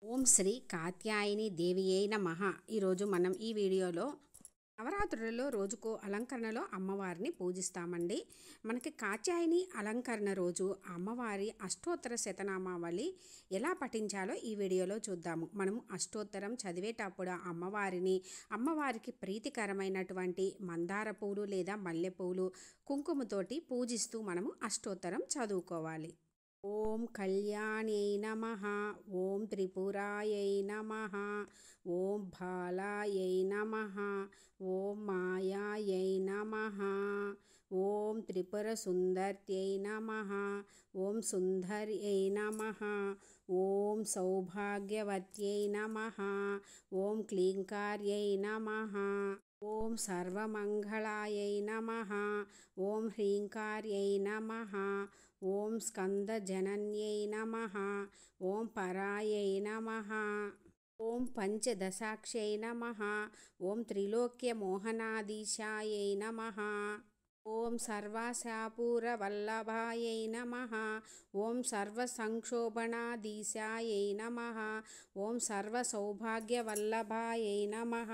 ఓం శ్రీ కాత్యాయని దేవియై నమః. ఈరోజు మనం ఈ వీడియోలో నవరాత్రులలో రోజుకో అలంకరణలో అమ్మవారిని పూజిస్తామండి. మనకి కాత్యాయని అలంకరణ రోజు అమ్మవారి అష్టోత్తర శతనామావళి ఎలా పఠించాలో ఈ వీడియోలో చూద్దాము. మనము అష్టోత్తరం చదివేటప్పుడు అమ్మవారికి ప్రీతికరమైనటువంటి మందార పూలు లేదా మల్లెపూలు కుంకుమతోటి పూజిస్తూ మనము అష్టోత్తరం చదువుకోవాలి. ఓం కళ్యాణ్యై నమః, ఓం త్రిపురాయై నమః, ఓం బాలాయై నమః, ఓం మాయాయై నమః, ఓం త్రిపుర సుందర్యై నమః, ఓం సుందర్యై నమః, ఓం సౌభాగ్యవత్యై నమః, ఓం క్లీంకార్యై నమః, ఓం సర్వమంగళాయై నమః, ఓం హ్రీంకార్యై నమః, ఓం స్కందజనన్యై నమః, ఓం పరాయై నమః, ఓం పంచదశాక్షై నమః, ఓం త్రిలోక్యమోహనాధీశాయై నమః, ఓం సర్వశాపూరవల్లభాయై నమః, ఓం సర్వసంక్షోభణాధీశాయై నమః, ఓం సర్వసౌభాగ్యవల్లభాయై నమః,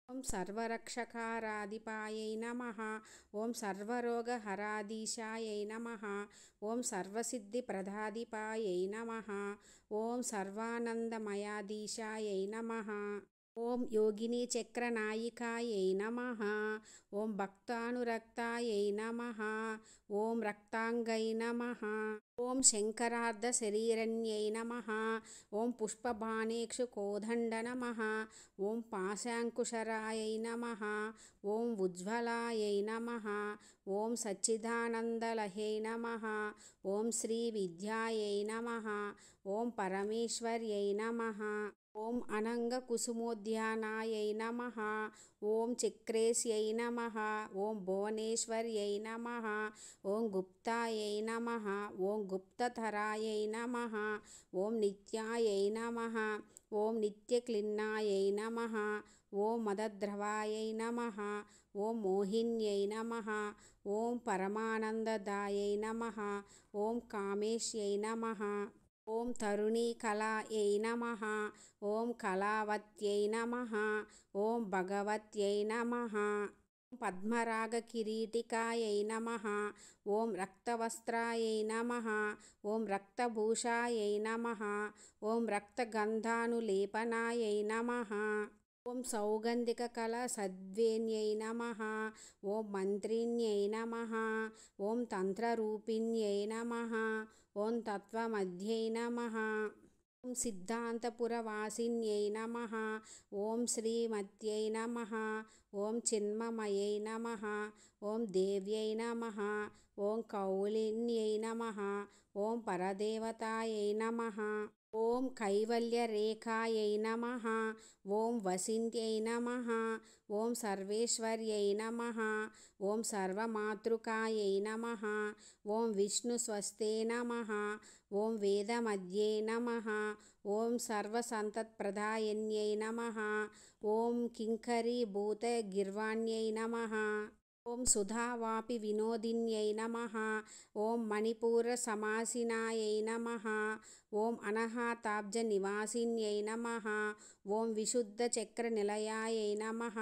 ఓం సర్వరక్షకారాధిపాయై నమః, ఓం సర్వరోగహరాధీశాయై నమః, ఓం సర్వసిద్ధిప్రదాధిపాయై నమః, ఓం సర్వానందమయాధీశాయై నమః, ఓం యోగిని చక్రనాయికాయై నమః, ఓం భక్తానురక్తాయై నమః, ఓం రక్తాంగై నమః, ఓం శంకరార్ధ శరీరన్యై నమః, ఓం పుష్పబాణేక్షు కోదండ నమః, ఓం పాశాంకుశరాయై నమః, ఓం ఉజ్వలాయై నమః, ఓం సచ్చిదానందలహే నమః, ఓం శ్రీ విద్యాయై నమః, ఓం పరమేశ్వర్యై నమః, ఓం అనంగకుసుమోద్యానాయై నమః, ఓం చక్రేశ్యై నమః, ఓం భువనేశ్వర్యై నమః, ఓం గుప్తాయై నమః, ఓం గుప్తధరాయై నమః, ఓం నిత్యాయై నమః, ఓం నిత్యక్లిన్నాయై నమః, ఓం మదద్రవాయై నమః, ఓం మోహిన్యై నమః, ఓం పరమానందదాయై నమః, ఓం కామేశ్యై నమః, ఓం తరుణీకళాయై నమః, ఓం కళావత్యై నమః, ఓం భగవత్యై నమః, ఓం పద్మరాగకిరీటికాయై నమః, ఓం రక్తవస్త్రాయై నమః, ఓం రక్తభూషాయై నమః, ఓం రక్తగంధానులేపనాయై నమః, ఓం సౌగంధికకళసద్వేన్యై నమః, ఓం మంత్రిణ్యై నమః, ఓం తంత్రరూపిణ్యై నమః, ఓం తత్వమధ్యై నమః, ఓం సిద్ధాంతపురవాసిన్యై నమః, ఓం శ్రీమత్యై నమః, ఓం చిన్మయై నమః, ఓం దేవ్యై నమః, ఓం కౌలిన్యై నమః, ఓం పరదేవతాయై నమః, ఓం కైవల్యరేఖాయై నమః, ఓం వసింత్యై నమః, ఓం సర్వేశ్వర్యై నమః, ఓం సర్వమాతృకాయై నమః, ఓం విష్ణుస్వస్తే నమః, ఓం వేదమధ్యే నమః, ఓం సర్వసంతత్ప్రదాయన్యై నమః, ఓం కింకరీభూతగిర్వాణ్యై నమః, ఓం సుధావాపి వినోదిన్యై నమః, ఓం మణిపూరసమాసీనాయై నమః, ఓం అనహాతాబ్జనివాసిన్యై నమః, ఓం విశుద్ధచక్రనిలయాయై నమః,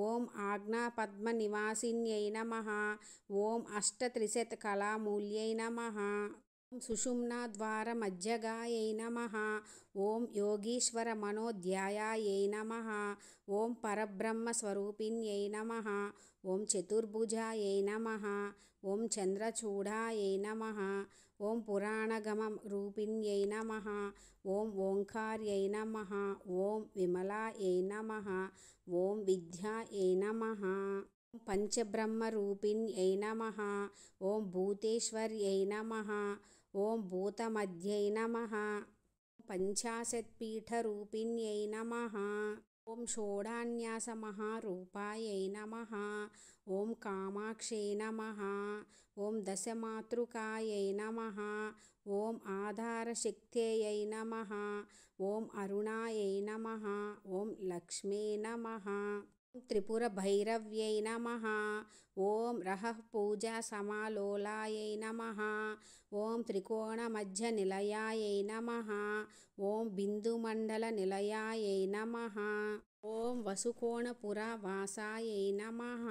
ఓం ఆజ్ఞాపద్మనివాసిన్యై నమః, ఓం అష్టత్రిశతకళామూల్యై నమః, ఓం సుషుమ్నాద్వారమధ్యగాయై నమః, ఓం యోగీశ్వరమనోధ్యాయాయై నమః, ఓం పరబ్రహ్మస్వరూపిణ్యై నమః, ఓం చతుర్భుజాయై నమః, ఓం చంద్రచూడాయై నమః, ఓం పురాణగమరూపిణ్యై నమః, ఓం ఓంకార్యై నమః, ఓం విమలాయై నమః, ఓం విద్యాయై నమః, ఓం పంచబ్రహ్మరూపిణ్యై నమః, ఓం భూతేశ్వర్యై నమః, ఓం భూతమధ్యై నమః, పంచాశత్పీఠరూపిణ్యై నమః, ఓం షోడాన్యాసమహారూపాయై నమః, ఓం కామాక్షై నమః, ఓం దశమాతృకాయై నమః, ఓం ఆధారశక్త్యై నమః, ఓం అరుణాయై నమః, ఓం లక్ష్మీ నమః. త్రిపురభైరవ్యై నమః. ఓం రహః పూజా సమాలోలాయై నమః. ఓం త్రికోణమధ్యనిలయాయై నమః. ఓం బిందుమండల నిలయాయై నమః. ఓం వసుకోణపురవాసాయై నమః.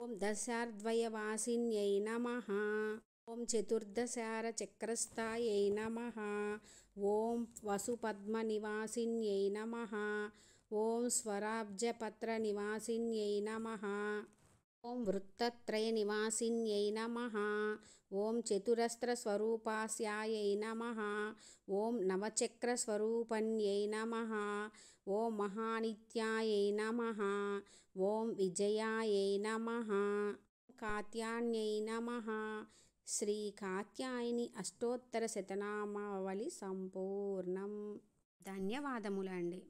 ఓం దశార్ద్వయవాసిన్యై నమః. ఓం చతుర్దశారచక్రస్థాయై నమః. ఓం వసుపద్మనివాసిన్యై నమః. ఓం స్వరాబ్జపత్రనివాసిన్యై నమః. ఓం వృత్తత్రయనివాసిన్యై నమః. ఓం చతురస్రస్వరూపాస్యాయై నమః. ఓం నవచక్రస్వరూపణ్యై నమః. ఓం మహానిత్యాయై నమః. ఓం విజయాయై నమః. కాత్యాయన్యై నమః. శ్రీ కాత్యాయని అష్టోత్తర శతనామావళి సంపూర్ణం. ధన్యవాదములండి.